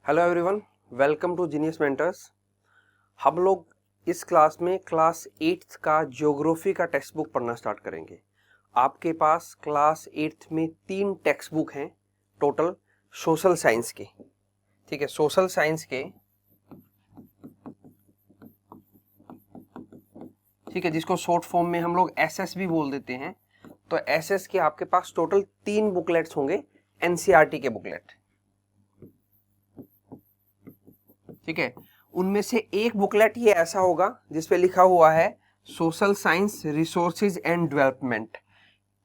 Hello everyone, welcome to genius mentors. हम लोग इस क्लास में क्लास 8th का ज्योग्राफी का टेक्स्ट बुक पढ़ना स्टार्ट करेंगे। आपके पास क्लास 8th में 3 टेक्स्ट बुक हैं टोटल सोशल साइंस के। ठीक है, सोशल साइंस के, ठीक है, जिसको शॉर्ट फॉर्म में हम लोग एसएस भी बोल देते हैं। तो एसएस के आपके पास टोटल 3 बुकलेट्स होंगे, एनसीईआरटी के बुकलेट। ठीक है, उनमें से एक बुकलेट ये ऐसा होगा जिसपे लिखा हुआ है social science resources and development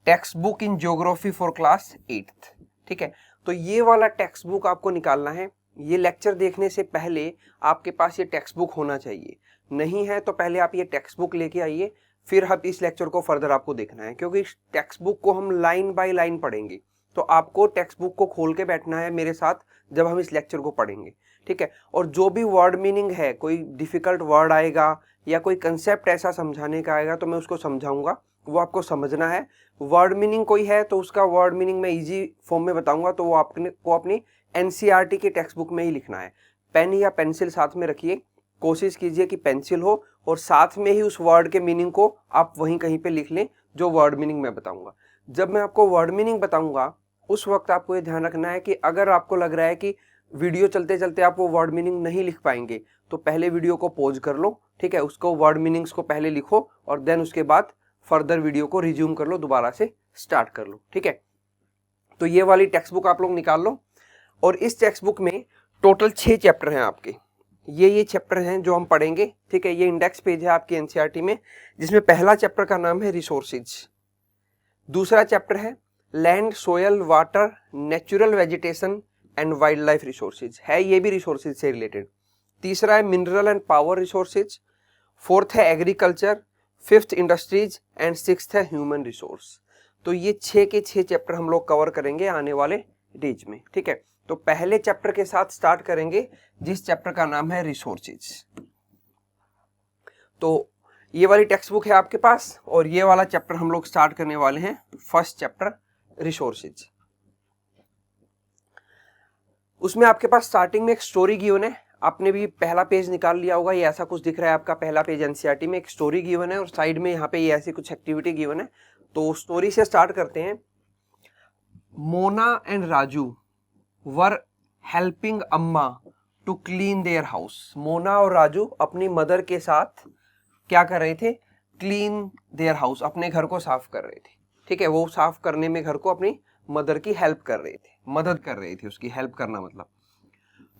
text book in geography for class 8th। ठीक है, तो ये वाला टेक्स्ट बुक आपको निकालना है। ये लेक्चर देखने से पहले आपके पास ये टेक्स्ट बुक होना चाहिए। नहीं है तो पहले आप ये टेक्स्ट बुक लेके आइए, फिर हम इस लेक्चर को फर्दर आपको देखना है, क्योंकि इस टेक्स्ट बुक को हम लाइन बाय लाइन पढ़ेंगे। तो आपको टेक्स्ट बुक को खोल के बैठना है मेरे साथ जब हम इस लेक्चर को पढ़ेंगे। ठीक है, और जो भी वर्ड मीनिंग है, कोई डिफिकल्ट वर्ड आएगा या कोई कंसेप्ट ऐसा समझाने का आएगा तो मैं उसको समझाऊंगा, वो आपको समझना है। वर्ड मीनिंग कोई है तो उसका वर्ड मीनिंग मैं इजी फॉर्म में बताऊंगा, तो वो आपको अपनी एनसीईआरटी की टेक्स्ट बुक में ही लिखना है। पेन या पेंसिल साथ में रखिए, कोशिश कीजिए कि पेंसिल हो और साथ में ही उस वर्ड के मीनिंग को आप वहीं कहीं पे लिख लें जो वर्ड मीनिंग मैं बताऊंगा। जब मैं आपको वर्ड मीनिंग बताऊंगा उस वक्त आपको ये ध्यान रखना है कि अगर आपको लग रहा है कि वीडियो चलते चलते आप वो वर्ड मीनिंग नहीं लिख पाएंगे तो पहले वीडियो को पॉज कर लो। ठीक है, उसको वर्ड मीनिंग्स को पहले लिखो और देन उसके बाद फर्दर वीडियो को रिज्यूम कर लो, दोबारा से स्टार्ट कर लो। ठीक है, तो ये वाली टेक्स्ट बुक आप लोग निकाल लो और इस टेक्स्ट बुक में टोटल 6 चैप्टर हैं आपके। ये चैप्टर हैं जो हम पढ़ेंगे। ठीक है, ये इंडेक्स पेज है आपकी एनसीईआरटी में, जिसमें पहला चैप्टर का नाम है रिसोर्सेज, दूसरा चैप्टर है land soil water natural vegetation and wildlife resources, है ये भी रिसोर्सेज से रिलेटेड। तीसरा है mineral and power resources, fourth है agriculture, fifth industries and sixth है ह्यूमन रिसोर्स। तो ये 6 के 6 चैप्टर हम लोग कवर करेंगे आने वाले डेज में। ठीक है, तो पहले चैप्टर के साथ स्टार्ट करेंगे जिस चैप्टर का नाम है रिसोर्सेज। तो ये वाली टेक्स्ट बुक है आपके पास और ये वाला चैप्टर हम लोग स्टार्ट करने वाले हैं, फर्स्ट चैप्टर रिसोर्सेज। उसमें आपके पास स्टार्टिंग में एक स्टोरी गिवन है। आपने भी पहला पेज निकाल लिया होगा, ये ऐसा कुछ दिख रहा है आपका पहला पेज एनसीईआरटी में। एक स्टोरी गिवन है और साइड में यहाँ पे ये ऐसी कुछ एक्टिविटी गिवन है। तो स्टोरी से स्टार्ट करते हैं। Mona and Raju were helping Amma to clean their house. Mona और राजू अपनी मदर के साथ क्या कर रहे थे? क्लीन देयर हाउस, अपने घर को साफ कर रहे थे। ठीक है, वो साफ करने में घर को अपनी मदर की हेल्प कर रहे थे, मदद कर रहे थे, उसकी हेल्प करना मतलब।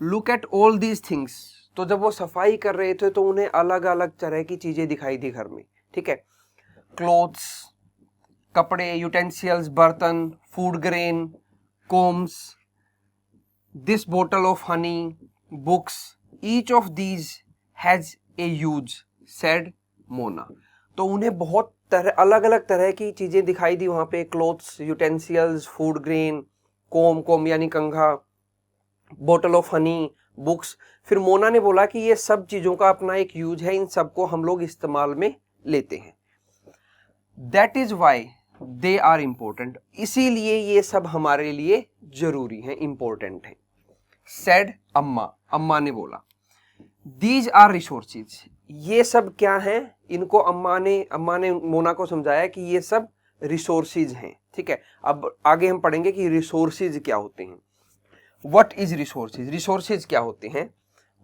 Look at all these things, तो जब वो सफाई कर रहे थे तो उन्हें अलग अलग तरह की चीजें दिखाई दी घर में। ठीक है, क्लोथ्स, कपड़े, यूटेंसिल्स, बर्तन, फूड ग्रेन, कोम्स, दिस बोतल of honey, books, each of these has a use, said Mona. तो उन्हें बहुत अलग अलग तरह की चीजें दिखाई दी वहां पे। क्लोथ्स, यूटेंसिल्स, फूड ग्रेन, कोम यानी कंघा, बोतल ऑफ हनी, बुक्स। फिर मोना ने बोला कि ये सब चीजों का अपना एक यूज है, इन सबको हम लोग इस्तेमाल में लेते हैं। That is why they are important, इसीलिए ये सब हमारे लिए जरूरी है, इंपॉर्टेंट है। सेड अम्मा, अम्मा ने बोला। दीज आर रिसोर्सेज, ये सब क्या हैं? इनको अम्मा ने मोना को समझाया कि ये सब रिसोर्सेज हैं। ठीक है, अब आगे हम पढ़ेंगे कि रिसोर्सेज क्या होते हैं। व्हाट इज रिसोर्सेज, रिसोर्सेज क्या होते हैं?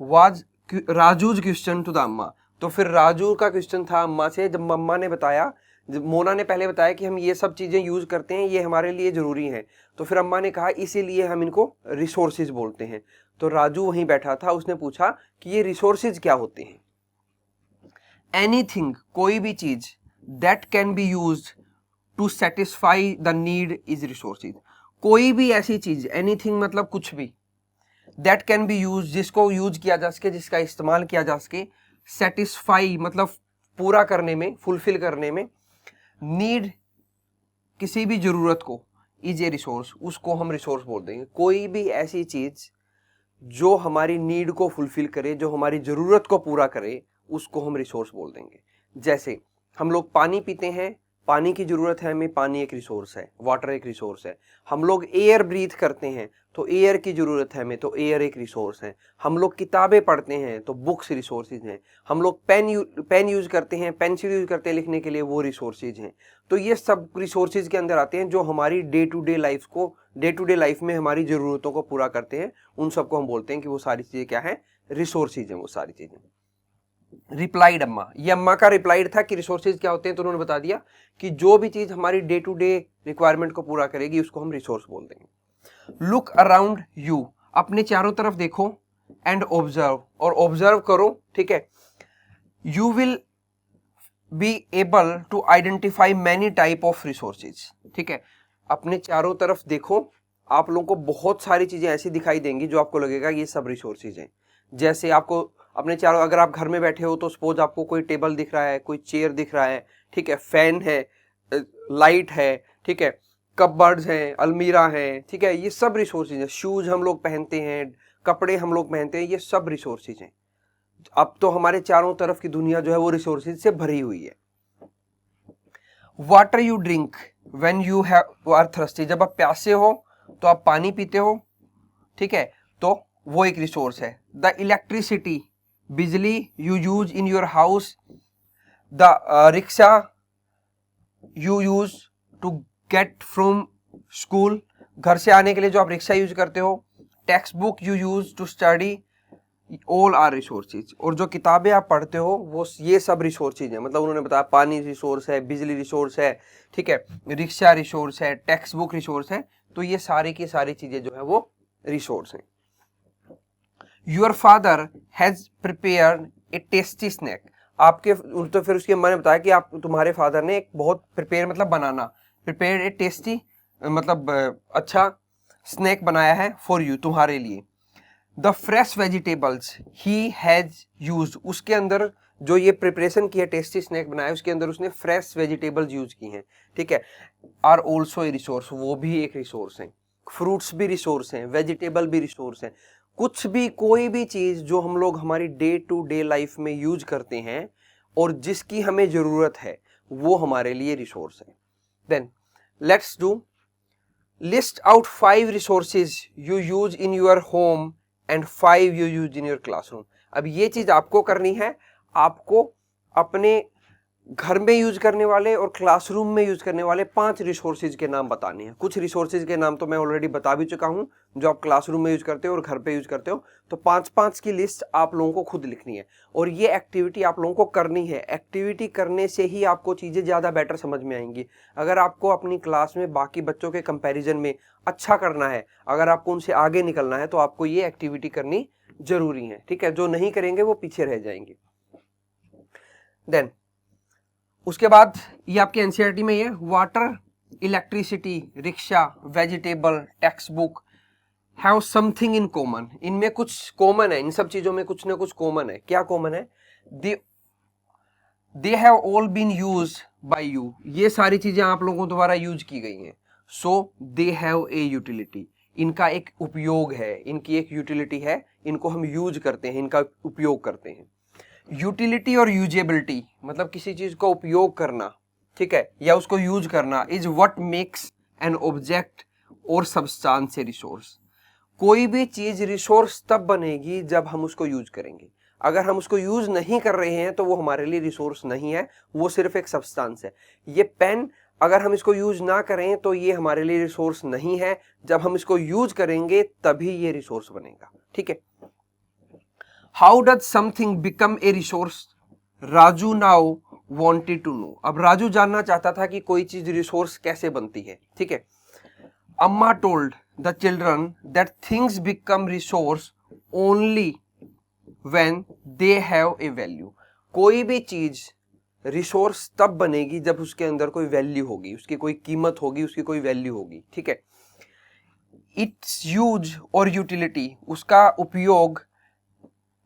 Was Raju's question to the amma, तो फिर राजू का क्वेश्चन था अम्मा से। जब अम्मा ने बताया, जब मोना ने पहले बताया कि हम ये सब चीजें यूज करते हैं, ये हमारे लिए जरूरी है, तो फिर अम्मा ने कहा इसीलिए हम इनको रिसोर्सेज बोलते हैं। तो राजू वहीं बैठा था, उसने पूछा कि ये रिसोर्सेज क्या होते हैं? एनीथिंग, कोई भी चीज, that can be used to satisfy the need is resources. कोई भी ऐसी चीज, एनीथिंग मतलब कुछ भी, दैट कैन बी यूज, जिसको यूज किया जा सके, जिसका इस्तेमाल किया जा सके, सेटिस्फाई मतलब पूरा करने में, फुलफिल करने में, नीड किसी भी जरूरत को, इज ए रिसोर्स, उसको हम रिसोर्स बोल देंगे। कोई भी ऐसी चीज जो हमारी नीड को फुलफिल करे, जो हमारी जरूरत को पूरा करे, उसको हम रिसोर्स बोल देंगे। जैसे हम लोग पानी पीते हैं पानी की जरूरत है हमें, पानी एक रिसोर्स है, वाटर एक रिसोर्स है। हम लोग एयर ब्रीथ करते हैं तो एयर की जरूरत है हमें, तो एयर एक रिसोर्स है। हम लोग किताबें पढ़ते हैं तो बुक्स रिसोर्सेज हैं। हम लोग पेन यूज करते हैं, पेंसिल यूज करते हैं लिखने के लिए, वो रिसोर्सेज हैं। तो ये सब रिसोर्सेज के अंदर आते हैं जो हमारी डे टू डे लाइफ में हमारी जरूरतों को पूरा करते हैं। उन सबको हम बोलते हैं कि वो सारी चीजें क्या है, रिसोर्सेज हैं वो सारी चीजें। रिप्लाइड अम्मा, ये अम्मा का रिप्लाइड था कि रिसोर्सेज क्या होते हैं, तो उन्होंने बता दिया कि जो भी चीज हमारी डे टू डे रिक्वायरमेंट को पूरा करेगी उसको हम रिसोर्स बोल देंगे। लुक अराउंड यू, अपने चारों तरफ देखो, एंड ऑब्जर्व, और ऑब्जर्व करो, ठीक है। You will be able to identify many type of resources, ठीक है। अपने चारों तरफ देखो, आप लोगों को बहुत सारी चीजें ऐसी दिखाई देंगी जो आपको लगेगा ये सब रिसोर्सेज हैं। जैसे आपको अपने चारों, अगर आप घर में बैठे हो तो सपोज आपको कोई टेबल दिख रहा है, कोई चेयर दिख रहा है, ठीक है, फैन है, लाइट है, ठीक है, कपबोर्ड्स हैं, अलमीरा है, ठीक है, ये सब रिसोर्सेज हैं। शूज हम लोग पहनते हैं, कपड़े हम लोग पहनते हैं, ये सब रिसोर्सेज हैं। अब तो हमारे चारों तरफ की दुनिया जो है वो रिसोर्सेज से भरी हुई है। Water you drink when you are thirsty, जब आप प्यासे हो तो आप पानी पीते हो, ठीक है, तो वो एक रिसोर्स है। द इलेक्ट्रिसिटी, बिजली, you use in your house, the rickshaw you use to get from school, घर से आने के लिए जो आप रिक्शा यूज करते हो, text book you use to study, all are resources, और जो किताबें आप पढ़ते हो वो ये सब रिसोर्सेज है। मतलब उन्होंने बताया पानी रिसोर्स है, बिजली रिसोर्स है, ठीक है, रिक्शा रिसोर्स है, टेक्स्ट बुक रिसोर्स है, तो ये सारी की सारी चीजें जो है वो रिसोर्स हैं। Your father has prepared a tasty snack, आपके, तो फिर उसकी अम्मा ने बताया कि आप, तुम्हारे फादर ने एक बहुत प्रिपेयर मतलब बनाना, प्रिपेयर ए टेस्टी मतलब अच्छा स्नैक बनाया है, फॉर यू, तुम्हारे लिए। The fresh vegetables he has use, उसके अंदर जो ये प्रिपरेशन की है, टेस्टी स्नैक बनाया, उसके अंदर उसने फ्रेश वेजिटेबल्स यूज की हैं, ठीक है। आर ऑल्सो ए रिसोर्स, वो भी एक रिसोर्स है। फ्रूट्स भी रिसोर्स हैं, वेजिटेबल भी रिसोर्स हैं। कुछ भी, कोई भी चीज जो हम लोग हमारी डे टू डे लाइफ में यूज करते हैं और जिसकी हमें जरूरत है, वो हमारे लिए रिसोर्स है। Then let's do list out 5 resources you use in your home and 5 you use in your classroom. अब ये चीज आपको करनी है, आपको अपने घर में यूज करने वाले और क्लासरूम में यूज करने वाले 5 रिसोर्सेज के नाम बताने हैं। कुछ रिसोर्सेज के नाम तो मैं ऑलरेडी बता भी चुका हूं जो आप क्लासरूम में यूज करते हो और घर पे यूज करते हो, तो 5-5 की लिस्ट आप लोगों को खुद लिखनी है और ये एक्टिविटी आप लोगों को करनी है। एक्टिविटी करने से ही आपको चीजें ज्यादा बेटर समझ में आएंगी। अगर आपको अपनी क्लास में बाकी बच्चों के कंपेरिजन में अच्छा करना है, अगर आपको उनसे आगे निकलना है, तो आपको ये एक्टिविटी करनी जरूरी है, ठीक है। जो नहीं करेंगे वो पीछे रह जाएंगे। देन उसके बाद ये आपके एनसीईआरटी में ये water, electricity, rickshaw, vegetable, text book have something in common. इनमें कुछ कॉमन है, इन सब चीजों में कुछ ना कुछ कॉमन है। क्या कॉमन है? They have all been use by you, ये सारी चीजें आप लोगों द्वारा यूज की गई हैं। सो दे हैव ए यूटिलिटी, इनका एक उपयोग है, इनकी एक यूटिलिटी है, इनको हम यूज करते हैं, इनका उपयोग करते हैं। यूटिलिटी और यूजेबिलिटी मतलब किसी चीज का उपयोग करना, ठीक है, या उसको यूज करना, is what makes an object और सब्सटेंस ए रिसोर्स। कोई भी चीज रिसोर्स तब बनेगी जब हम उसको यूज करेंगे। अगर हम उसको यूज नहीं कर रहे हैं तो वो हमारे लिए रिसोर्स नहीं है, वो सिर्फ एक सब्सटेंस है। ये पेन, अगर हम इसको यूज ना करें तो ये हमारे लिए रिसोर्स नहीं है, जब हम इसको यूज करेंगे तभी ये रिसोर्स बनेगा, ठीक है। How does something become a resource? Raju now wanted to know, अब राजू जानना चाहता था कि कोई चीज रिसोर्स कैसे बनती है, ठीक है। अम्मा told the children that things become resource only when they have a value. कोई भी चीज रिसोर्स तब बनेगी जब उसके अंदर कोई वैल्यू होगी, उसकी कोई कीमत होगी, उसकी कोई वैल्यू होगी, ठीक है। इट्स यूज और यूटिलिटी, उसका उपयोग,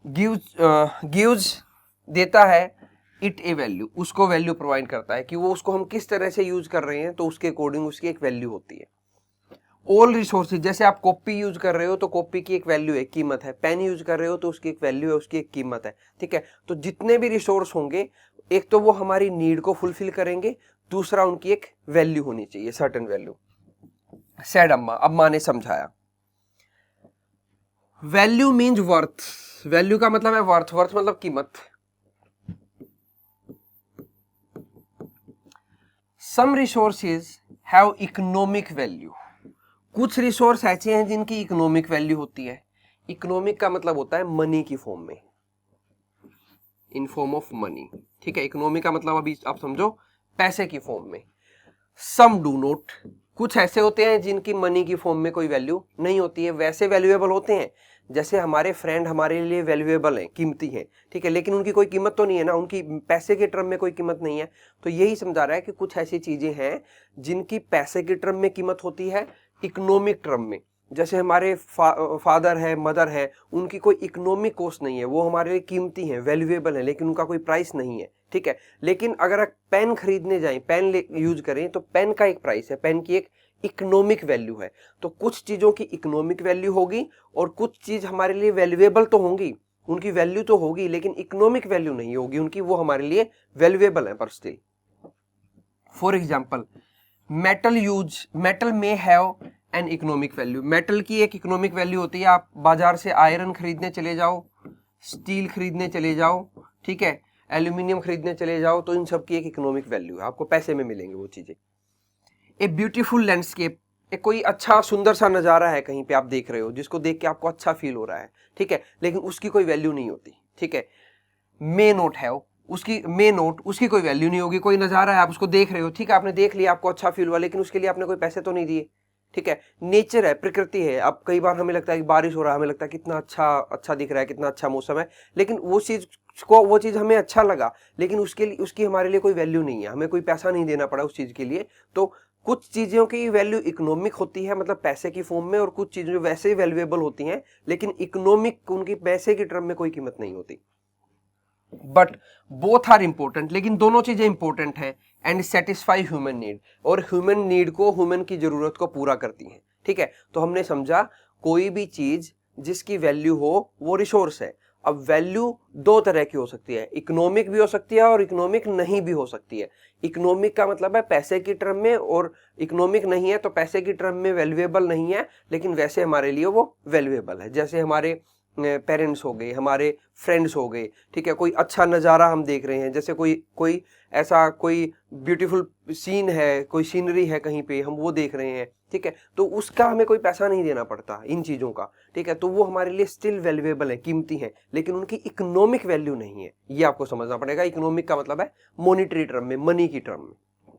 गिव्स देता है, इट ए वैल्यू, उसको वैल्यू प्रोवाइड करता है कि वो उसको हम किस तरह से यूज कर रहे हैं, तो उसके अकॉर्डिंग उसकी एक वैल्यू होती है। ऑल रिसोर्सेज, जैसे आप कॉपी यूज कर रहे हो तो कॉपी की एक वैल्यू है, कीमत है। पेन यूज कर रहे हो तो उसकी एक वैल्यू है, उसकी एक कीमत है, ठीक है। तो जितने भी रिसोर्स होंगे, एक तो वो हमारी नीड को फुलफिल करेंगे, दूसरा उनकी एक वैल्यू होनी चाहिए, सर्टेन वैल्यू। सेड अम्मा, अम्मा ने समझाया। वैल्यू मीन्स वर्थ, वैल्यू का मतलब है वर्थ, वर्थ मतलब कीमत। सम रिसोर्सेज हैव इकोनॉमिक वैल्यू, कुछ रिसोर्स ऐसे हैं जिनकी इकोनॉमिक वैल्यू होती है। इकोनॉमिक का मतलब होता है मनी की फॉर्म में, इन फॉर्म ऑफ मनी, ठीक है। इकोनॉमिक का मतलब अभी आप समझो पैसे की फॉर्म में। सम डू नॉट, कुछ ऐसे होते हैं जिनकी मनी की फॉर्म में कोई वैल्यू नहीं होती है, वैसे वैल्यूएबल होते हैं जैसे हमारे फ्रेंड हमारे लिए वैल्यूएबल हैं, कीमती हैं, ठीक है, लेकिन उनकी कोई कीमत तो नहीं है ना, उनकी पैसे के टर्म में कोई कीमत नहीं है। तो यही समझा रहा है कि कुछ ऐसी चीजें हैं जिनकी पैसे के टर्म में कीमत होती है, इकोनॉमिक टर्म में। जैसे हमारे फादर है, मदर है, उनकी कोई इकोनॉमिक कॉस्ट नहीं है, वो हमारे लिए कीमती हैं, वैल्यूएबल है, लेकिन उनका कोई प्राइस नहीं है, ठीक है। लेकिन अगर आप पेन खरीदने जाएं, पेन यूज करें, तो पेन का एक प्राइस है, पेन की एक इकोनॉमिक वैल्यू है। तो कुछ चीजों की इकोनॉमिक वैल्यू होगी और कुछ चीज हमारे लिए वैल्यूएबल तो होंगी, उनकी वैल्यू तो होगी, लेकिन इकोनॉमिक वैल्यू नहीं होगी उनकी, वो हमारे लिए वैल्यूएबल है पर स्टिल। फॉर एग्जाम्पल, मेटल में have an economic value, metal की एक इकोनॉमिक वैल्यू होती है। आप बाजार से आयरन खरीदने चले जाओ, स्टील खरीदने चले जाओ, ठीक है, एल्यूमिनियम खरीदने चले जाओ, तो इन सब की एक इकोनॉमिक वैल्यू है, आपको पैसे में मिलेंगे वो चीजें। ए ब्यूटीफुल लैंडस्केप, एक कोई अच्छा सुंदर सा नजारा है कहीं पे आप देख रहे हो, जिसको देख के आपको अच्छा फील हो रहा है, ठीक है, लेकिन उसकी कोई वैल्यू नहीं होती, ठीक है। मे नोट है, उसकी कोई वैल्यू नहीं होगी। कोई नजारा है, आप उसको देख रहे हो, ठीक है, आपने देख लिया, आपको अच्छा फील हुआ, लेकिन उसके लिए आपने कोई पैसे तो नहीं दिए, ठीक है। नेचर है, प्रकृति है, अब कई बार हमें लगता है कि बारिश हो रहा है, हमें लगता है कितना अच्छा दिख रहा है, कितना अच्छा मौसम है, लेकिन वो चीज हमें अच्छा लगा, लेकिन उसकी हमारे लिए कोई वैल्यू नहीं है, हमें कोई पैसा नहीं देना पड़ा उस चीज के लिए। तो कुछ चीजों की वैल्यू इकोनॉमिक होती है, मतलब पैसे की फॉर्म में, और कुछ चीजें वैसे ही वैल्यूएबल होती हैं, लेकिन इकोनॉमिक उनकी पैसे की टर्म में कोई कीमत नहीं होती। बट बोथ आर इंपॉर्टेंट, लेकिन दोनों चीजें इंपॉर्टेंट हैं, एंड सेटिस्फाई ह्यूमन नीड, और ह्यूमन नीड को, ह्यूमन की जरूरत को पूरा करती हैं, ठीक है। तो हमने समझा कोई भी चीज जिसकी वैल्यू हो वो रिसोर्स है। अब वैल्यू दो तरह की हो सकती है, इकोनॉमिक भी हो सकती है और इकोनॉमिक नहीं भी हो सकती है। इकोनॉमिक का मतलब है पैसे की टर्म में, और इकोनॉमिक नहीं है तो पैसे की टर्म में वैल्यूएबल नहीं है, लेकिन वैसे हमारे लिए वो वैल्यूएबल है। जैसे हमारे पेरेंट्स हो गए, हमारे फ्रेंड्स हो गए, ठीक है, कोई अच्छा नज़ारा हम देख रहे हैं, जैसे कोई ऐसा कोई ब्यूटीफुल सीन है, कोई सीनरी है कहीं पे, हम वो देख रहे हैं, ठीक है, तो उसका हमें कोई पैसा नहीं देना पड़ता इन चीज़ों का, ठीक है, तो वो हमारे लिए स्टिल वैल्यूएबल है, कीमती है, लेकिन उनकी इकोनॉमिक वैल्यू नहीं है। ये आपको समझना पड़ेगा। इकोनॉमिक का मतलब है मॉनिटरी टर्म में, मनी की टर्म में।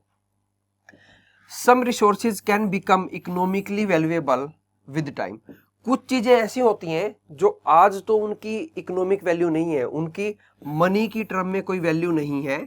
Some resources can become economically valuable with time, कुछ चीजें ऐसी होती हैं जो आज तो उनकी इकोनॉमिक वैल्यू नहीं है, उनकी मनी की टर्म में कोई वैल्यू नहीं है,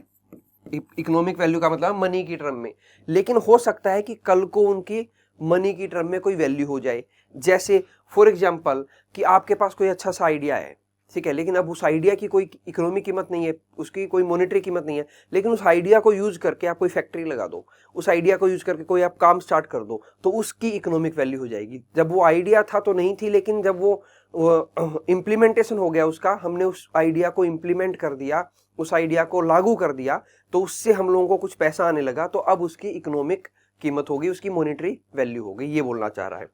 इकोनॉमिक वैल्यू का मतलब मनी की टर्म में, लेकिन हो सकता है कि कल को उनकी मनी की टर्म में कोई वैल्यू हो जाए। जैसे फॉर एग्जांपल कि आपके पास कोई अच्छा सा आइडिया है, ठीक है, लेकिन अब उस आइडिया की कोई इकोनॉमिक कीमत नहीं है, उसकी कोई मॉनेटरी कीमत नहीं है, लेकिन उस आइडिया को यूज करके आप कोई फैक्ट्री लगा दो, उस आइडिया को यूज करके कोई आप काम स्टार्ट कर दो, तो उसकी इकोनॉमिक वैल्यू हो जाएगी। जब वो आइडिया था तो नहीं थी, लेकिन जब वो इम्प्लीमेंटेशन हो गया उसका, हमने उस आइडिया को इम्प्लीमेंट कर दिया, उस आइडिया को लागू कर दिया, तो उससे हम लोगों को कुछ पैसा आने लगा, तो अब उसकी इकोनॉमिक कीमत होगी, उसकी मॉनेटरी वैल्यू होगी। ये बोलना चाह रहा है।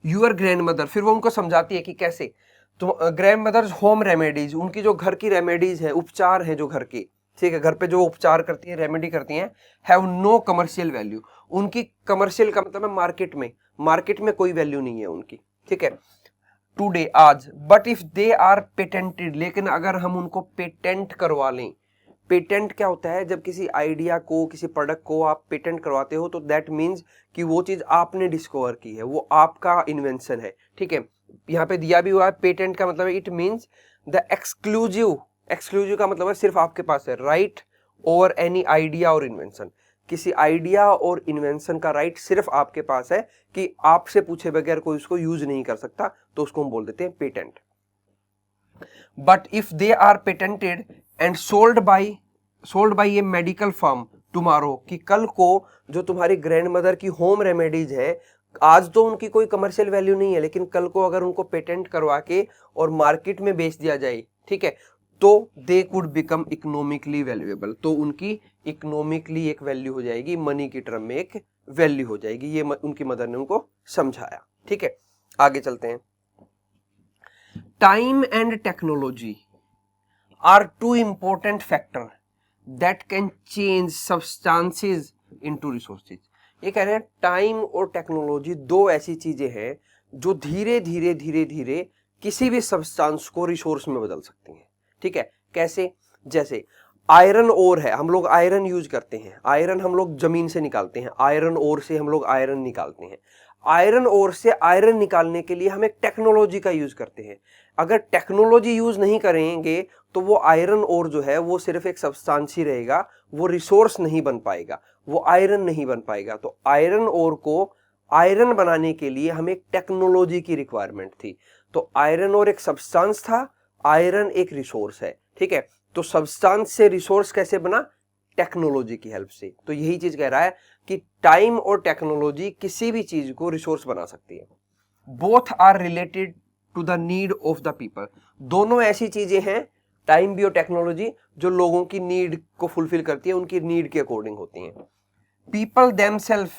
यूअर ग्रैंड मदर, फिर वो उनको समझाती है कि कैसे, तो ग्रैंड मदर्स होम रेमेडीज, उनकी जो घर की रेमेडीज है, उपचार है जो घर की, ठीक है, घर पे जो उपचार करती है, रेमेडी करती हैं, हैव नो कमर्शियल वैल्यू, उनकी कमर्शियल का मतलब है मार्केट में कोई वैल्यू नहीं है उनकी, ठीक है, टुडे आज, but if they are patented, लेकिन अगर हम उनको पेटेंट करवा लें, पेटेंट क्या होता है, जब किसी आइडिया को, किसी प्रोडक्ट को आप पेटेंट करवाते हो, तो दैट मीन्स कि वो चीज आपने डिस्कवर की है, वो आपका इन्वेंशन है, ठीक है। यहाँ पे दिया भी हुआ है, पेटेंट का मतलब है इट मीन्स द एक्सक्लूसिव का मतलब है सिर्फ आपके पास है, राइट ओवर एनी आइडिया और इन्वेंशन, किसी आइडिया और इन्वेंशन का राइट सिर्फ आपके पास है, कि आपसे पूछे बगैर कोई उसको यूज नहीं कर सकता, तो उसको हम बोल देते हैं patent. But if they are patented and sold by a medical firm tomorrow, कि कल को जो तुम्हारी ग्रैंड मदर की होम रेमेडीज है, आज तो उनकी कोई कमर्शियल वैल्यू नहीं है, लेकिन कल को अगर उनको पेटेंट करवा के और मार्केट में बेच दिया जाए, ठीक है, तो they could become economically valuable, तो उनकी इकोनॉमिकली एक वैल्यू हो जाएगी, मनी की टर्म में एक वैल्यू हो जाएगी। ये उनकी मदर ने उनको समझाया। ठीक है, आगे चलते हैं। Time and technology are two important factor that can change substances into resources. ये कह रहे हैं टाइम और टेक्नोलॉजी दो ऐसी चीजें हैं जो धीरे धीरे धीरे धीरे किसी भी सब्सटेंस को रिसोर्स में बदल सकती हैं। ठीक है, कैसे? जैसे आयरन ओर है, हम लोग आयरन यूज करते हैं, आयरन हम लोग जमीन से निकालते हैं, आयरन ओर से हम लोग आयरन निकालते हैं। आयरन ओर से आयरन निकालने के लिए हम एक टेक्नोलॉजी का यूज करते हैं। अगर टेक्नोलॉजी यूज नहीं करेंगे तो वो आयरन ओर जो है वो सिर्फ एक सब्सटेंस ही रहेगा, वो रिसोर्स नहीं बन पाएगा, वो आयरन नहीं बन पाएगा। तो आयरन ओर को आयरन बनाने के लिए हमें एक टेक्नोलॉजी की रिक्वायरमेंट थी। तो आयरन ओर एक सब्सटेंस था, आयरन एक रिसोर्स है। ठीक है, तो सब्सटेंस से रिसोर्स कैसे बना? टेक्नोलॉजी की हेल्प से। तो यही चीज कह रहा है कि टाइम और टेक्नोलॉजी किसी भी चीज को रिसोर्स बना सकती है। Both are related to the need of the people. दोनों ऐसी चीजें हैं, टाइम भी और टेक्नोलॉजी, जो लोगों की नीड को फुलफिल करती है, उनकी नीड के अकॉर्डिंग होती हैं। People themselves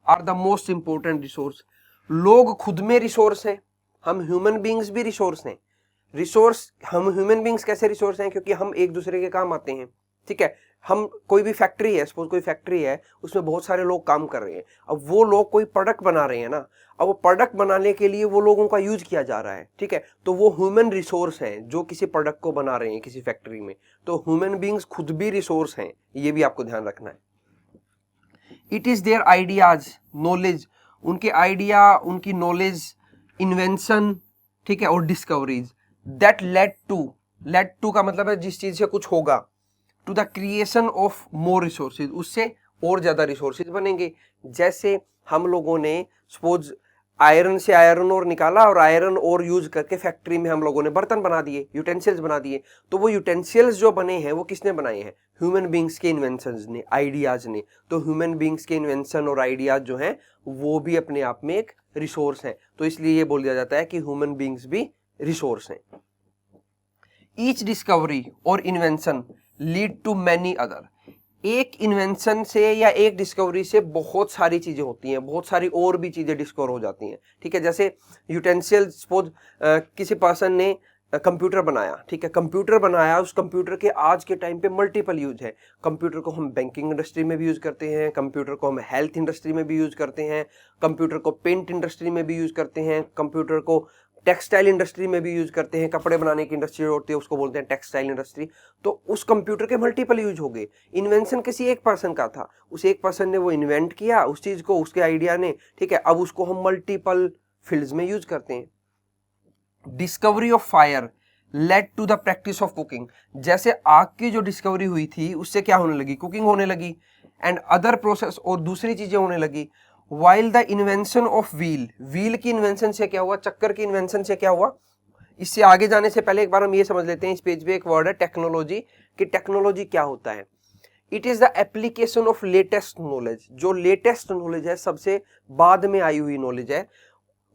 are the most important resource. लोग खुद में रिसोर्स हैं, हम ह्यूमन बींग्स भी रिसोर्स हैं। रिसोर्स, हम ह्यूमन बींग्स कैसे रिसोर्स हैं? क्योंकि हम एक दूसरे के काम आते हैं। ठीक है, हम कोई भी फैक्ट्री है, सपोज कोई फैक्ट्री है, उसमें बहुत सारे लोग काम कर रहे हैं। अब वो लोग कोई प्रोडक्ट बना रहे हैं ना, अब वो प्रोडक्ट बनाने के लिए वो लोगों का यूज किया जा रहा है। ठीक है, तो वो ह्यूमन रिसोर्स हैं जो किसी प्रोडक्ट को बना रहे हैं किसी फैक्ट्री में। तो ह्यूमन बींग्स खुद भी रिसोर्स हैं, ये भी आपको ध्यान रखना है। It is their ideas, knowledge, उनके आइडिया, उनकी नॉलेज, इन्वेंशन, ठीक है, और डिस्कवरीज दैट लेड टू का मतलब है जिस चीज से कुछ होगा, to the creation of more resources, उससे और ज्यादा रिसोर्सेज बनेंगे। जैसे हम लोगों ने सपोज आयरन से आयरन और निकाला और आयरन और यूज करके फैक्ट्री में हम लोगों ने बर्तन बना दिए, यूटेंसिल्स बना दिए। तो वो यूटेंसिल्स जो बने हैं वो किसने बनाए हैं? ह्यूमन बींग्स के इन्वेंशंस ने, आइडियाज ने। तो ह्यूमन बींग्स के इन्वेंशन और आइडियाज जो हैं वो भी अपने आप में एक रिसोर्स हैं। तो इसलिए ये बोल दिया जाता है कि ह्यूमन बींग्स भी रिसोर्स हैं। ईच डिस्कवरी और invention lead to many other. एक इन्वेंशन से या एक डिस्कवरी से बहुत सारी चीजें होती हैं, बहुत सारी और भी चीजें डिस्कवर हो जाती हैं। ठीक है, जैसे यूटेंसिल, सपोज किसी पर्सन ने कंप्यूटर बनाया। ठीक है, कंप्यूटर बनाया, उस कंप्यूटर के आज के टाइम पे मल्टीपल यूज है। कंप्यूटर को हम बैंकिंग इंडस्ट्री में भी यूज करते हैं, कंप्यूटर को हम हेल्थ इंडस्ट्री में भी यूज करते हैं, कंप्यूटर को पेंट इंडस्ट्री में भी यूज करते हैं, कंप्यूटर को टेक्सटाइल इंडस्ट्री में भी यूज करते हैं। कपड़े बनाने की इंडस्ट्री होती है, उसको बोलते हैं टेक्सटाइल इंडस्ट्री। तो उस कंप्यूटर के मल्टीपल यूज हो गए। इन्वेंशन किसी एक पर्सन का था, उस एक पर्सन ने वो इन्वेंट किया उस चीज को, उसके आइडिया ने। ठीक है, अब उसको हम मल्टीपल फील्ड्स में यूज करते हैं। Discovery of fire led to the practice of cooking. जैसे आग की जो डिस्कवरी हुई थी उससे क्या होने लगी? कुकिंग होने लगी, एंड अदर प्रोसेस, और दूसरी चीजें होने लगी। While the invention of wheel, wheel की इन्वेंशन से क्या हुआ? चक्कर की इन्वेंशन से क्या हुआ? इससे आगे जाने से पहले एक बार हम ये समझ लेते हैं, इस पेज पे एक वर्ड है टेक्नोलॉजी, कि टेक्नोलॉजी क्या होता है। It is the application of latest knowledge. जो लेटेस्ट नॉलेज है, सबसे बाद में आई हुई नॉलेज है,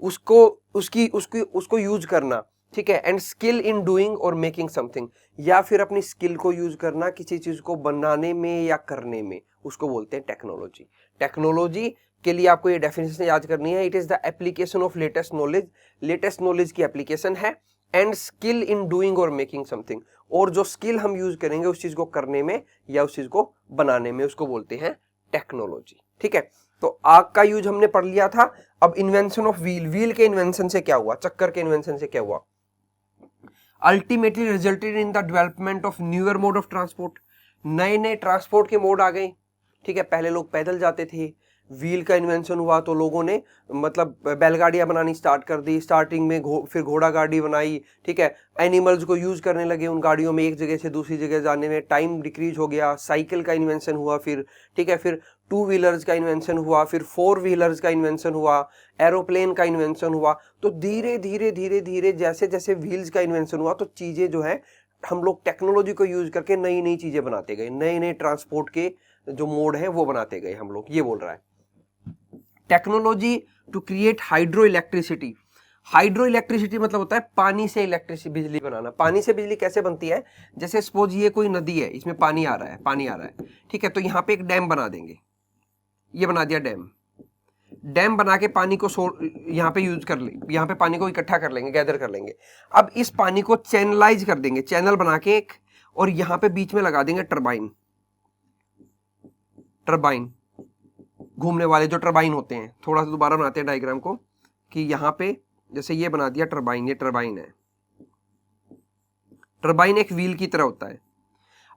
उसको यूज करना। ठीक है, एंड स्किल इन डूइंग और मेकिंग समथिंग, या फिर अपनी स्किल को यूज करना किसी चीज को बनाने में या करने में, उसको बोलते हैं टेक्नोलॉजी। टेक्नोलॉजी के लिए आपको ये डेफिनेशन याद करनी है। It is the application of latest knowledge, latest knowledge की एप्लीकेशन है, एंड स्किल इन डूइंग और मेकिंग समथिंग, और जो स्किल हम यूज करेंगे उस चीज को करने में या उस चीज को बनाने में, उसको बोलते हैं टेक्नोलॉजी। ठीक है, तो आग का यूज हमने पढ़ लिया था। अब इन्वेंशन ऑफ व्हील, व्हील के इन्वेंशन से क्या हुआ? चक्कर के इन्वेंशन से क्या हुआ? Ultimately resulted in the development of newer mode of transport. नए नए ट्रांसपोर्ट के मोड आ गए। ठीक है, पहले लोग पैदल जाते थे, व्हील का इन्वेंशन हुआ तो लोगों ने मतलब बैलगाड़ियां बनानी स्टार्ट कर दी। स्टार्टिंग में फिर घोड़ा गाड़ी बनाई। ठीक है, एनिमल्स को यूज करने लगे उन गाड़ियों में, एक जगह से दूसरी जगह जाने में टाइम डिक्रीज हो गया। साइकिल का इन्वेंशन हुआ फिर। ठीक है, फिर टू व्हीलर्स का इन्वेंशन हुआ, फिर फोर व्हीलर्स का इन्वेंशन हुआ, एरोप्लेन का इन्वेंशन हुआ। तो धीरे धीरे धीरे धीरे जैसे जैसे व्हील्स का इन्वेंशन हुआ तो चीजें जो है हम लोग टेक्नोलॉजी को यूज करके नई नई चीजें बनाते गए, नए नए ट्रांसपोर्ट के जो मोड है वो बनाते गए हम लोग, ये बोल रहा है। Technology to create hydro electricity. Hydro electricity मतलब होता है पानी से इलेक्ट्रिसिटी, बिजली बनाना। पानी से बिजली कैसे बनती है, जैसे सपोज ये कोई नदी है, इसमें पानी आ रहा है, ठीक है, तो यहाँ पे एक डैम बना देंगे, ये बना दिया डैम बना के पानी को यहाँ पे यूज कर ले, यहाँ पे पानी को इकट्ठा कर लेंगे, गैदर कर लेंगे। अब इस पानी को चैनलाइज कर देंगे, चैनल बना के एक, और यहाँ पे बीच में लगा देंगे टरबाइन घूमने वाले जो टरबाइन होते हैं। थोड़ा सा दोबारा बनाते हैं डायग्राम को, कि यहाँ पे जैसे ये बना दिया टरबाइन, ये टरबाइन है, टरबाइन एक व्हील की तरह होता है।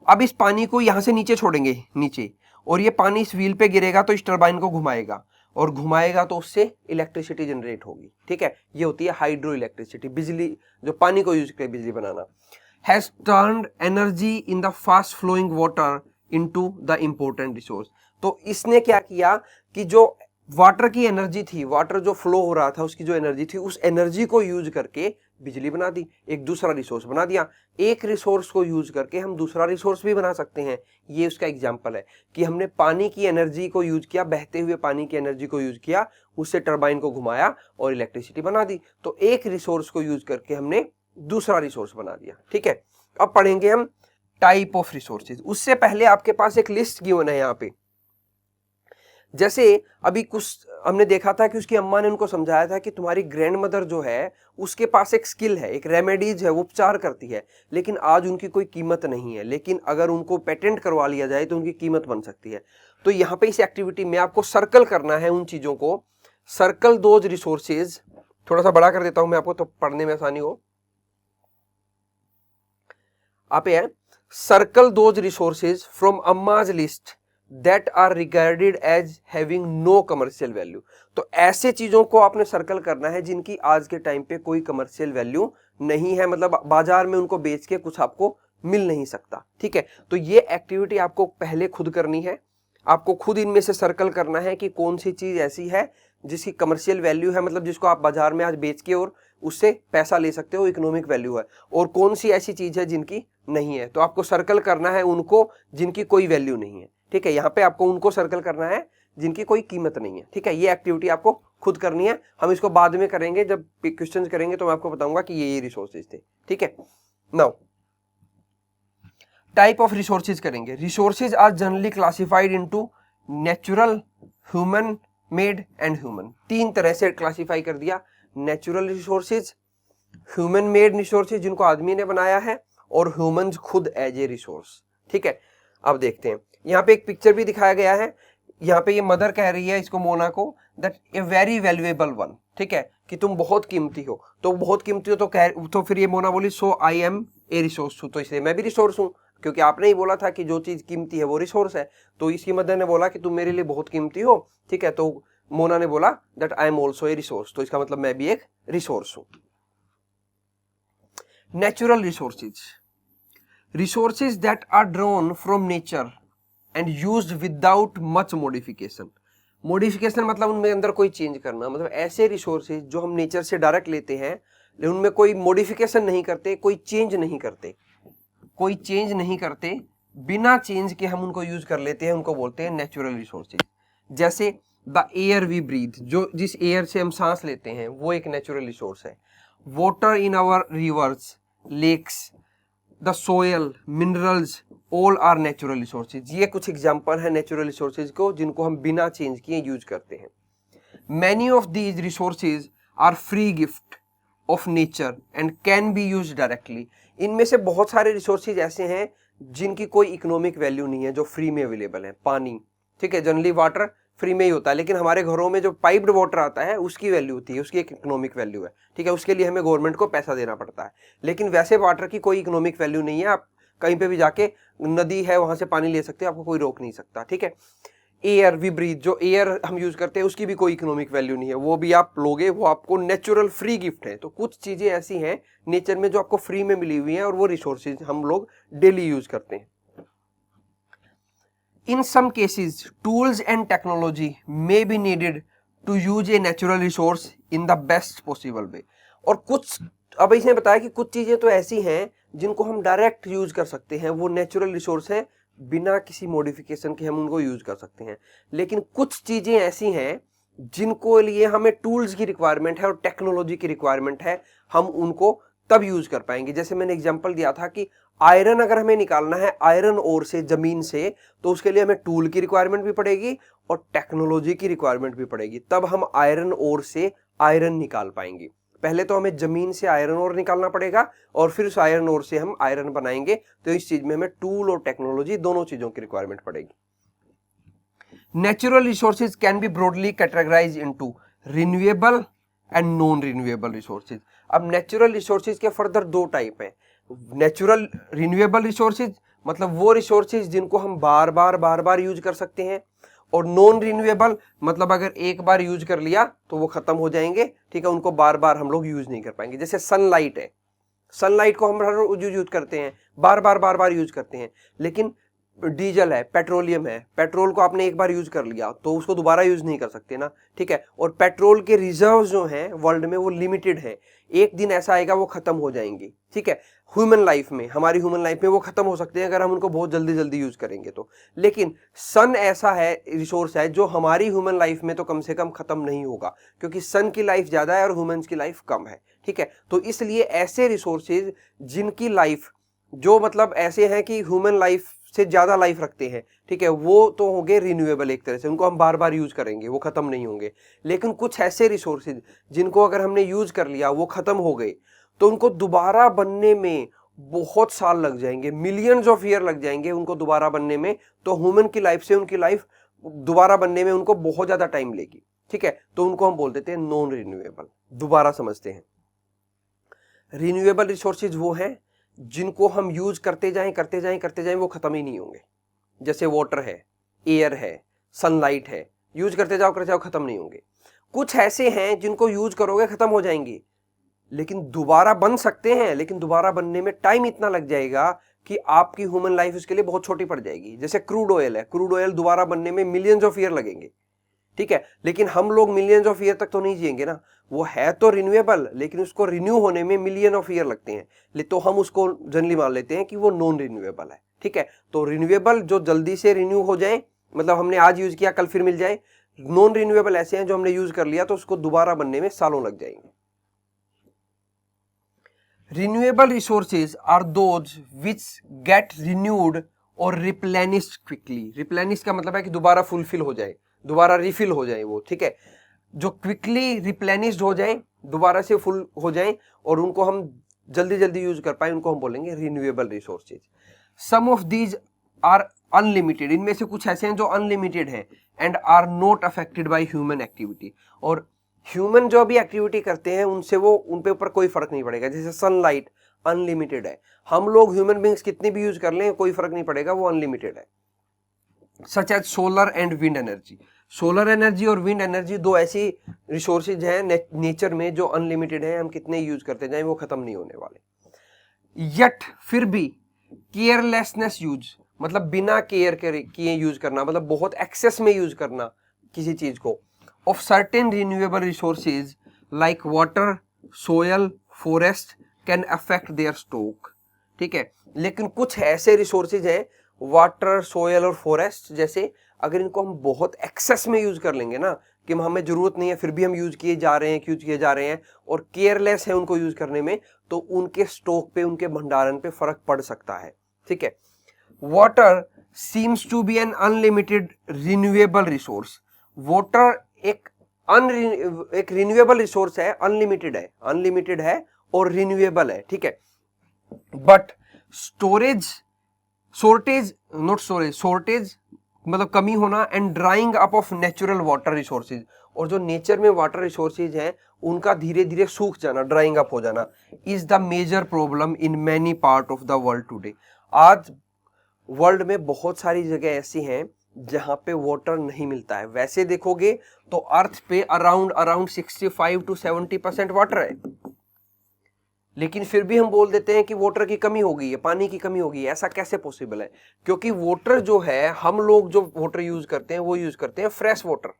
अब इस पानी को यहाँ से नीचे छोड़ेंगे, नीचे, और ये पानी इस व्हील पे गिरेगा तो इस टरबाइन को घुमाएगा, और घुमाएगा तो उससे इलेक्ट्रिसिटी जनरेट होगी, ठीक है। ये होती है हाइड्रो इलेक्ट्रिसिटी, बिजली जो पानी को यूज करके बिजली बनाना। Has turned energy in the fast flowing water into the important resource. तो इसने क्या किया कि जो वाटर की एनर्जी थी, वाटर जो फ्लो हो रहा था उसकी जो एनर्जी थी, उस एनर्जी को यूज करके बिजली बना दी, एक दूसरा रिसोर्स बना दिया। एक रिसोर्स को यूज करके हम दूसरा रिसोर्स भी बना सकते हैं। ये उसका एग्जांपल है कि हमने पानी की एनर्जी को यूज किया, बहते हुए पानी की एनर्जी को यूज किया, उससे टरबाइन को घुमाया और इलेक्ट्रिसिटी बना दी। तो एक रिसोर्स को यूज करके हमने दूसरा रिसोर्स बना दिया, ठीक है। अब पढ़ेंगे हम टाइप ऑफ रिसोर्सेज। उससे पहले आपके पास एक लिस्ट गिवन है यहाँ पे। जैसे अभी कुछ हमने देखा था कि उसकी अम्मा ने उनको समझाया था कि तुम्हारी ग्रैंड मदर जो है उसके पास एक स्किल है, एक रेमेडीज है, वो उपचार करती है, लेकिन आज उनकी कोई कीमत नहीं है। लेकिन अगर उनको पेटेंट करवा लिया जाए तो उनकी कीमत बन सकती है। तो यहाँ पे इस एक्टिविटी में आपको सर्कल करना है उन चीजों को, सर्कल दोज रिसोर्सेज। थोड़ा सा बड़ा कर देता हूं मैं आपको तो पढ़ने में आसानी हो। आप है circle those resources from Amma's list that are regarded as having no commercial value। तो ऐसे चीजों को आपने सर्कल करना है जिनकी आज के टाइम पे कोई कमर्शियल वैल्यू नहीं है, मतलब बाजार में उनको बेच के कुछ आपको मिल नहीं सकता, ठीक है। तो ये एक्टिविटी आपको पहले खुद करनी है। आपको खुद इनमें से सर्कल करना है कि कौन सी चीज ऐसी है जिसकी कमर्शियल वैल्यू है, मतलब जिसको आप बाजार में आज बेच के और उससे पैसा ले सकते हो, इकोनॉमिक वैल्यू है, और कौन सी ऐसी चीज है जिनकी नहीं है। तो आपको सर्कल करना है उनको जिनकी कोई वैल्यू नहीं है, ठीक है। यहाँ पे आपको उनको सर्कल करना है जिनकी कोई कीमत नहीं है, ठीक है। ये एक्टिविटी आपको खुद करनी है। हम इसको बाद में करेंगे, जब क्वेश्चंस करेंगे तो मैं आपको बताऊंगा कि ये रिसोर्सेज थे, ठीक है। नाउ टाइप ऑफ रिसोर्सेज करेंगे। Resources are generally classified into natural, human made and human. तीन तरह से क्लासिफाई कर दिया, natural resources, human made resources जिनको आदमी ने बनाया है, और ह्यूमंस खुद एज ए रिसोर्स, ठीक है। अब देखते हैं, यहाँ पे एक पिक्चर भी दिखाया गया है। यहाँ पे ये मदर कह रही है इसको, मोना को, that a very valuable one, ठीक है, कि तुम बहुत कीमती हो। तो बहुत कीमती हो तो फिर ये मोना बोली सो आई एम ए रिसोर्स, तो इसलिए मैं भी रिसोर्स हूँ, क्योंकि आपने ही बोला था कि जो चीज कीमती है वो रिसोर्स है। तो इसकी मदर ने बोला कि तुम मेरे लिए बहुत कीमती हो, ठीक है। तो मोना ने बोला that I am also a resource, तो इसका मतलब मैं भी एक रिसोर्स हूँ। Natural resources, resources that are drawn from nature and used without much modification। modification मतलब उनमें अंदर कोई चेंज करना, मतलब ऐसे रिसोर्सेज जो हम नेचर से डायरेक्ट लेते हैं, लेकिन उनमें कोई मॉडिफिकेशन नहीं करते, कोई चेंज नहीं करते, बिना चेंज के हम उनको यूज कर लेते हैं, उनको बोलते हैं नेचुरल रिसोर्सेज। जैसे द एयर वी ब्रीथ, जो जिस एयर से हम सांस लेते हैं वो एक नेचुरल रिसोर्स है। Water in our rivers, lakes, the soil, minerals, all are natural resources. ये कुछ एग्जांपल है नेचुरल रिसोर्सेज को जिनको हम बिना चेंज किए यूज करते हैं। Many of these resources are free gift of nature and can be use directly. इनमें से बहुत सारे रिसोर्सेज ऐसे हैं जिनकी कोई इकोनॉमिक वैल्यू नहीं है, जो फ्री में अवेलेबल है। पानी, ठीक है, जनरली वाटर फ्री में ही होता है, लेकिन हमारे घरों में जो पाइप्ड वाटर आता है उसकी वैल्यू होती है, उसकी एक इकोनॉमिक वैल्यू है, ठीक है। उसके लिए हमें गवर्नमेंट को पैसा देना पड़ता है, लेकिन वैसे वाटर की कोई इकोनॉमिक वैल्यू नहीं है। आप कहीं पे भी जाके, नदी है वहां से पानी ले सकते हैं, आपको कोई रोक नहीं सकता, ठीक है। एयर वी ब्रीथ, जो एयर हम यूज करते हैं उसकी भी कोई इकोनॉमिक वैल्यू नहीं है, वो भी आप लोगे, वो आपको नेचुरल फ्री गिफ्ट है। तो कुछ चीजें ऐसी हैं नेचर में जो आपको फ्री में मिली हुई हैं, और वो रिसोर्सेज हम लोग डेली यूज करते हैं। In some cases, tools and technology may be needed to use a natural resource in the best possible way। और कुछ, अब इसने बताया कि कुछ चीजें तो ऐसी हैं जिनको हम डायरेक्ट यूज कर सकते हैं, वो नेचुरल रिसोर्स है, बिना किसी मॉडिफिकेशन के हम उनको यूज कर सकते हैं। लेकिन कुछ चीजें ऐसी हैं जिनको लिए हमें टूल्स की रिक्वायरमेंट है और टेक्नोलॉजी की रिक्वायरमेंट है, हम उनको तब यूज कर पाएंगे। जैसे मैंने एग्जांपल दिया था कि आयरन अगर हमें निकालना है आयरन ओर से, जमीन से, तो उसके लिए हमें टूल की रिक्वायरमेंट भी पड़ेगी और टेक्नोलॉजी की रिक्वायरमेंट भी पड़ेगी, तब हम आयरन ओर से आयरन निकाल पाएंगे। पहले तो हमें जमीन से आयरन ओर निकालना पड़ेगा और फिर उस आयरन ओर से हम आयरन बनाएंगे, तो इस चीज में हमें टूल और टेक्नोलॉजी दोनों चीजों की रिक्वायरमेंट पड़ेगी। Natural resources can be broadly categorise into renewable and non renewable resources. अब नेचुरल रिसोर्सेज के फर्दर दो टाइप है। नेचुरल रिन्यूएबल रिसोर्सेज मतलब वो रिसोर्सेज जिनको हम बार बार यूज कर सकते हैं, और नॉन रिन्यूएबल मतलब अगर एक बार यूज कर लिया तो वो खत्म हो जाएंगे, ठीक है, उनको बार बार हम लोग यूज नहीं कर पाएंगे। जैसे सनलाइट है, सनलाइट को हम हर रोज यूज करते हैं, बार बार यूज करते हैं। लेकिन डीजल है, पेट्रोलियम है, पेट्रोल को आपने एक बार यूज कर लिया तो उसको दोबारा यूज नहीं कर सकते ना, ठीक है। और पेट्रोल के रिजर्व्स जो हैं वर्ल्ड में वो लिमिटेड है, एक दिन ऐसा आएगा वो खत्म हो जाएंगे, ठीक है। ह्यूमन लाइफ में, हमारी ह्यूमन लाइफ में वो खत्म हो सकते हैं अगर हम उनको बहुत जल्दी यूज करेंगे तो। लेकिन सन ऐसा है, रिसोर्स है जो हमारी ह्यूमन लाइफ में तो कम से कम खत्म नहीं होगा, क्योंकि सन की लाइफ ज्यादा है और ह्यूमंस की लाइफ कम है, ठीक है। तो इसलिए ऐसे रिसोर्सेज जिनकी लाइफ जो मतलब ऐसे हैं कि ह्यूमन लाइफ से ज्यादा लाइफ रखते हैं, ठीक है, वो तो होंगे रिन्यूएबल एक तरह से, उनको हम बार बार यूज करेंगे, वो खत्म नहीं होंगे। लेकिन कुछ ऐसे रिसोर्सेज जिनको अगर हमने यूज कर लिया वो खत्म हो गए, तो उनको दोबारा बनने में बहुत साल लग जाएंगे, मिलियंस ऑफ ईयर लग जाएंगे उनको दोबारा बनने में। तो ह्यूमन की लाइफ से उनकी लाइफ दोबारा बनने में उनको बहुत ज्यादा टाइम लेगी, ठीक है। तो उनको हम बोल देते हैं नॉन रिन्यूएबल। दोबारा समझते हैं, रिन्यूएबल रिसोर्सेज वो हैं जिनको हम यूज करते जाएं वो खत्म ही नहीं होंगे। जैसे वाटर है, एयर है, सनलाइट है, यूज करते जाओ खत्म नहीं होंगे। कुछ ऐसे हैं जिनको यूज करोगे खत्म हो जाएंगे, लेकिन दोबारा बन सकते हैं, लेकिन दोबारा बनने में टाइम इतना लग जाएगा कि आपकी ह्यूमन लाइफ उसके लिए बहुत छोटी पड़ जाएगी। जैसे क्रूड ऑयल है, क्रूड ऑयल दोबारा बनने में मिलियंस ऑफ ईयर लगेंगे, ठीक है। लेकिन हम लोग मिलियंस ऑफ ईयर तक तो नहीं जिएंगे ना, वो है तो रिन्यूएबल, लेकिन उसको रिन्यू होने में मिलियन ऑफ ईयर लगते हैं, तो हम उसको जनरली मान लेते हैं कि वो नॉन रिन्यूएबल है, ठीक है। तो रिन्यूएबल जो जल्दी से रिन्यू हो जाए, मतलब हमने आज यूज किया कल फिर मिल जाए। नॉन रिन्यूएबल ऐसे हैं जो हमने यूज कर लिया तो उसको दोबारा बनने में सालों लग जाएंगे। Renewable resources are those which get renewed और रिप्लेनिश्ड क्विकली। रिप्लेनिश का मतलब है कि दोबारा फुलफिल हो जाए, दोबारा रिफिल हो जाए वो, ठीक है। जो क्विकली रिप्लेनिश्ड हो जाए, दोबारा से फुल हो जाए और उनको हम जल्दी यूज कर पाए, उनको हम बोलेंगे renewable resources. Some of these are unlimited, इनमें से कुछ ऐसे हैं जो अनलिमिटेड हैं, and are not affected by human activity. और ह्यूमन जो भी एक्टिविटी करते हैं उनसे वो उन पे ऊपर कोई फर्क नहीं पड़ेगा। जैसे सनलाइट अनलिमिटेड है, हम लोग ह्यूमन बींग्स कितनी भी यूज कर लें कोई फर्क नहीं पड़ेगा, वो अनलिमिटेड है। Such as solar and wind energy, solar energy और विंड एनर्जी दो ऐसी रिसोर्सेज हैं नेचर में जो अनलिमिटेड है, हम कितने यूज करते जाएं वो खत्म नहीं होने वाले। यट फिर भी केयरलेसनेस यूज, मतलब बिना केयर किए यूज करना, मतलब बहुत एक्सेस में यूज करना किसी चीज को, of certain renewable resources like water, soil, forest can affect there stock, ठीक है। लेकिन कुछ ऐसे रिसोर्सेज हैं, वाटर, सोयल और फॉरेस्ट जैसे, अगर इनको हम बहुत एक्सेस में यूज कर लेंगे ना, कि हमें जरूरत नहीं है फिर भी हम यूज किए जा रहे हैं और केयरलेस है उनको यूज करने में, तो उनके स्टॉक पे, उनके भंडारण पे फर्क पड़ सकता है, ठीक है। Water seems to be an unlimited renewable resource. Water एक रिन्यूएबल रिसोर्स है, अनलिमिटेड है और रिन्यूएबल है, ठीक है। बट शॉर्टेज मतलब कमी होना, and drawing up of natural water resources, और जो नेचर में वाटर रिसोर्सेज हैं उनका धीरे धीरे सूख जाना, ड्राइंग अप हो जाना, is the major problem in many part of the world today. आज वर्ल्ड में बहुत सारी जगह ऐसी हैं जहां पे वाटर नहीं मिलता है। वैसे देखोगे तो अर्थ पे अराउंड 65 to 70% वाटर है, लेकिन फिर भी हम बोल देते हैं कि वाटर की कमी हो गई है, पानी की कमी हो गई है। ऐसा कैसे पॉसिबल है? क्योंकि वाटर जो है, हम लोग जो वाटर यूज करते हैं वो यूज करते हैं फ्रेश वाटर,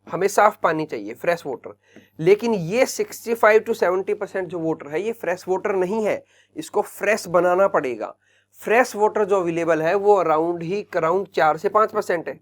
हमें साफ पानी चाहिए, फ्रेश वाटर। लेकिन ये 65 to 70% जो वाटर है ये फ्रेश वाटर नहीं है, इसको फ्रेश बनाना पड़ेगा। फ्रेश वाटर जो अवेलेबल है वो अराउंड 4 से 5% है।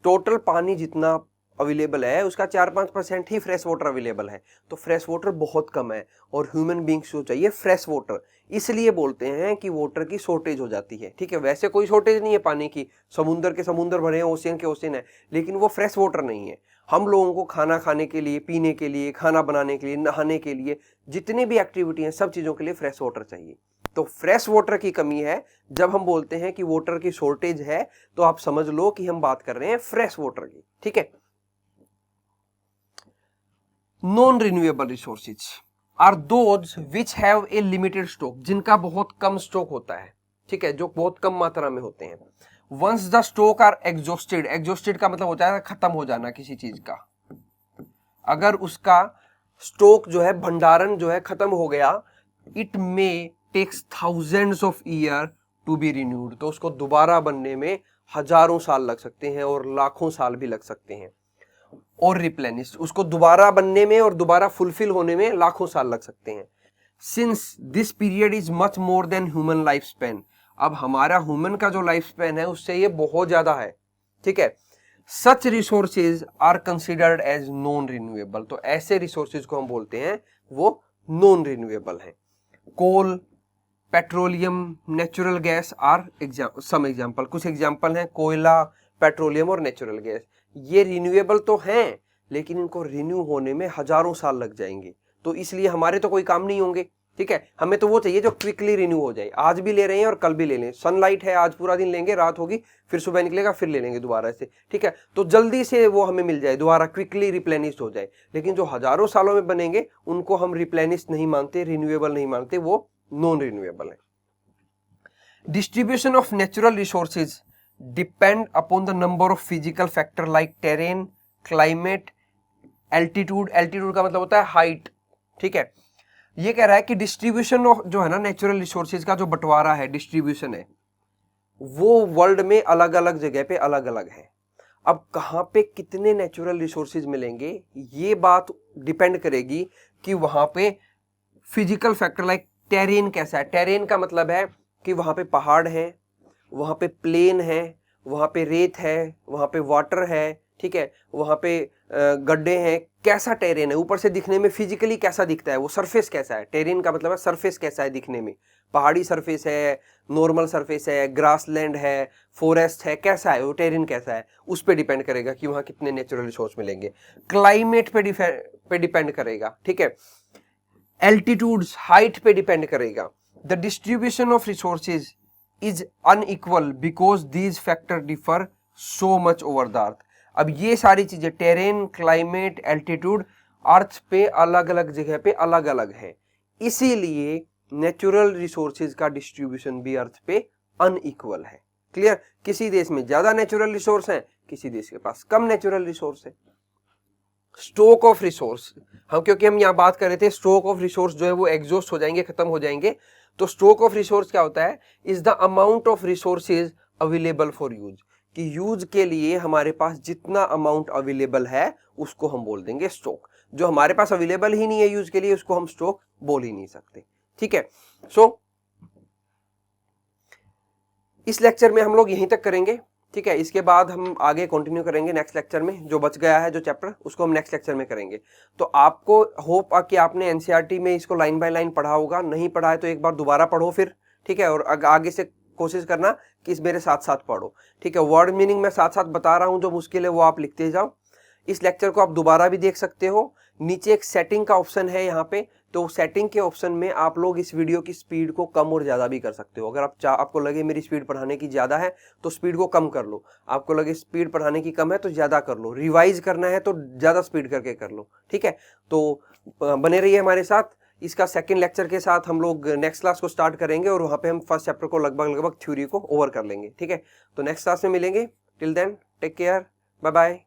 टोटल पानी जितना अवेलेबल है उसका 4-5% ही फ्रेश वाटर अवेलेबल है। तो फ्रेश वाटर बहुत कम है और ह्यूमन बींग्स को चाहिए फ्रेश वाटर, इसलिए बोलते हैं कि वाटर की शॉर्टेज हो जाती है। ठीक है, वैसे कोई शॉर्टेज नहीं है पानी की, समुंदर के समुंदर भरे हैं, ओशियन के ओशियन है, लेकिन वो फ्रेश वाटर नहीं है। हम लोगों को खाना खाने के लिए, पीने के लिए, खाना बनाने के लिए, नहाने के लिए, जितनी भी एक्टिविटी है सब चीज़ों के लिए फ्रेश वाटर चाहिए। तो फ्रेश वाटर की कमी है। जब हम बोलते हैं कि वाटर की शॉर्टेज है तो आप समझ लो कि हम बात कर रहे हैं फ्रेश वाटर की। ठीक है, non renewable resources are those which have a limited stock, जिनका बहुत कम स्टॉक होता है। ठीक है, जो बहुत कम मात्रा में होते हैं। Once the stock are exhausted, exhausted का मतलब होता है खत्म हो जाना किसी चीज का। अगर उसका स्टॉक जो है, भंडारण जो है खत्म हो गया, it may takes thousands of year to be renewed, तो उसको दोबारा बनने में हजारों साल लग सकते हैं और लाखों साल भी लग सकते हैं। और रिप्लेनिश, उसको दोबारा बनने में और दोबारा फुलफिल होने में लाखों साल लग सकते हैं। Since this period is much more than human life span, अब हमारा ह्यूमन का जो लाइफ स्पेन है उससे ये बहुत ज्यादा है। ठीक है, such resources are considered as non renewable, तो ऐसे रिसोर्सेज को हम बोलते हैं वो नॉन रिन्यूएबल है। Coal, petroleum, natural gas are some example, कुछ एग्जाम्पल हैं कोयला, पेट्रोलियम और नेचुरल गैस। ये रिन्यूएबल तो हैं लेकिन इनको रिन्यू होने में हजारों साल लग जाएंगे, तो इसलिए हमारे तो कोई काम नहीं होंगे। ठीक है, हमें तो वो चाहिए जो क्विकली रिन्यू हो जाए, आज भी ले रहे हैं और कल भी ले लें। सनलाइट है, आज पूरा दिन लेंगे, रात होगी फिर सुबह निकलेगा, फिर ले लेंगे दोबारा से। ठीक है, तो जल्दी से वो हमें मिल जाए, दोबारा क्विकली रिप्लेनिश हो जाए। लेकिन जो हजारों सालों में बनेंगे उनको हम रिप्लेनिश नहीं मानते, रिन्यूएबल नहीं मानते, वो नॉन रिन्यूएबल है। Distribution of natural resources depend upon the number of physical factor like terrain, climate, altitude, altitude का मतलब होता है हाइट। ठीक है, ये कह रहा है कि डिस्ट्रीब्यूशन ऑफ जो है ना नेचुरल रिसोर्सेज का जो बंटवारा है, डिस्ट्रीब्यूशन है, वो वर्ल्ड में अलग अलग जगह पे अलग अलग है। अब कहाँ पे कितने नेचुरल रिसोर्सेज मिलेंगे ये बात डिपेंड करेगी कि वहां पे फिजिकल फैक्टर लाइक टेरेन कैसा है। टेरेन का मतलब है कि वहां पे पहाड़ है, वहां पे प्लेन है, वहां पे रेत है, वहां पे वाटर है। ठीक है, वहां पे गड्ढे हैं, कैसा टेरेन है, ऊपर से दिखने में फिजिकली कैसा दिखता है, वो सरफेस कैसा है। टेरेन का मतलब है सरफेस कैसा है दिखने में, पहाड़ी सरफेस है, नॉर्मल सरफेस है, ग्रासलैंड है, फॉरेस्ट है, कैसा है वो टेरेन कैसा है, उस पर डिपेंड करेगा कि वहां कितने नेचुरल रिसोर्स मिलेंगे। क्लाइमेट पे डिपेंड करेगा। ठीक है, एल्टीट्यूड्स, हाइट पे डिपेंड करेगा। The distribution of resources is unequal because these factor differ so much over the earth. अब ये सारी चीजें, टेरेन, क्लाइमेट, एल्टीट्यूड, अर्थ पे अलग अलग जगह पे अलग अलग है, इसीलिए नेचुरल रिसोर्सेज का डिस्ट्रीब्यूशन भी अर्थ पे अनइक्वल है। क्लियर, किसी देश में ज्यादा नेचुरल रिसोर्स है, किसी देश के पास कम नेचुरल रिसोर्स है। स्टॉक ऑफ रिसोर्स, क्योंकि हम यहाँ बात कर रहे थे स्टॉक ऑफ रिसोर्स जो है वो एग्जॉस्ट हो जाएंगे, खत्म हो जाएंगे। तो स्टॉक ऑफ रिसोर्स क्या होता है, is the amount of resources available for use, कि यूज के लिए हमारे पास जितना अमाउंट अवेलेबल है उसको हम बोल देंगे स्टॉक। जो हमारे पास अवेलेबल ही नहीं है यूज के लिए उसको हम स्टॉक बोल ही नहीं सकते। ठीक है, सो इस लेक्चर में हम लोग यहीं तक करेंगे। ठीक है, इसके बाद हम आगे कंटिन्यू करेंगे नेक्स्ट लेक्चर में, जो बच गया है जो चैप्टर उसको हम नेक्स्ट लेक्चर में करेंगे। तो आपको होप कि आपने एनसीईआरटी में इसको लाइन बाय लाइन पढ़ा होगा, नहीं पढ़ा है तो एक बार दोबारा पढ़ो फिर। ठीक है, और आगे से कोशिश करना कि इस मेरे साथ साथ पढ़ो। ठीक है, वर्ड मीनिंग मैं साथ साथ बता रहा हूं, जो मुश्किल है वो आप लिखते जाओ। इस लेक्चर को आप दोबारा भी देख सकते हो, नीचे एक सेटिंग का ऑप्शन है यहाँ पे, तो सेटिंग के ऑप्शन में आप लोग इस वीडियो की स्पीड को कम और ज्यादा भी कर सकते हो। अगर आपको लगे मेरी स्पीड पढ़ाने की ज्यादा है तो स्पीड को कम कर लो, आपको लगे स्पीड पढ़ाने की कम है तो ज्यादा कर लो, रिवाइज करना है तो ज्यादा स्पीड करके कर लो। ठीक है, तो बने रहिए हमारे साथ। इसका सेकंड लेक्चर के साथ हम लोग नेक्स्ट क्लास को स्टार्ट करेंगे और वहां पे हम फर्स्ट चैप्टर को लगभग थ्योरी को ओवर कर लेंगे। ठीक है, तो नेक्स्ट क्लास में मिलेंगे। Till then take care, bye bye.